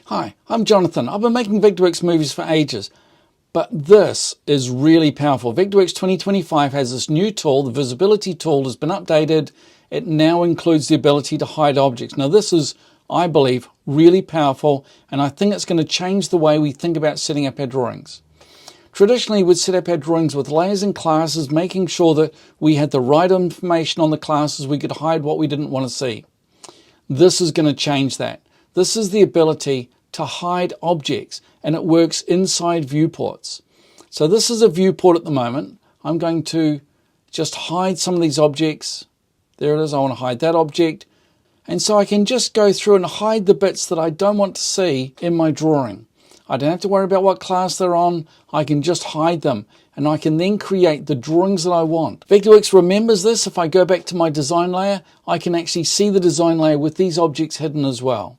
Hi, I'm Jonathan. I've been making Vectorworks movies for ages, but this is really powerful. Vectorworks 2025 has this new tool. The visibility tool has been updated. It now includes the ability to hide objects. Now this is, I believe, really powerful, and I think it's going to change the way we think about setting up our drawings. Traditionally, we'd set up our drawings with layers and classes, making sure that we had the right information on the classes. We could hide what we didn't want to see. This is going to change that. This is the ability to hide objects, and it works inside viewports. So this is a viewport at the moment. I'm going to just hide some of these objects. There it is. I want to hide that object. And so I can just go through and hide the bits that I don't want to see in my drawing. I don't have to worry about what class they're on. I can just hide them, and I can then create the drawings that I want. Vectorworks remembers this. If I go back to my design layer, I can actually see the design layer with these objects hidden as well.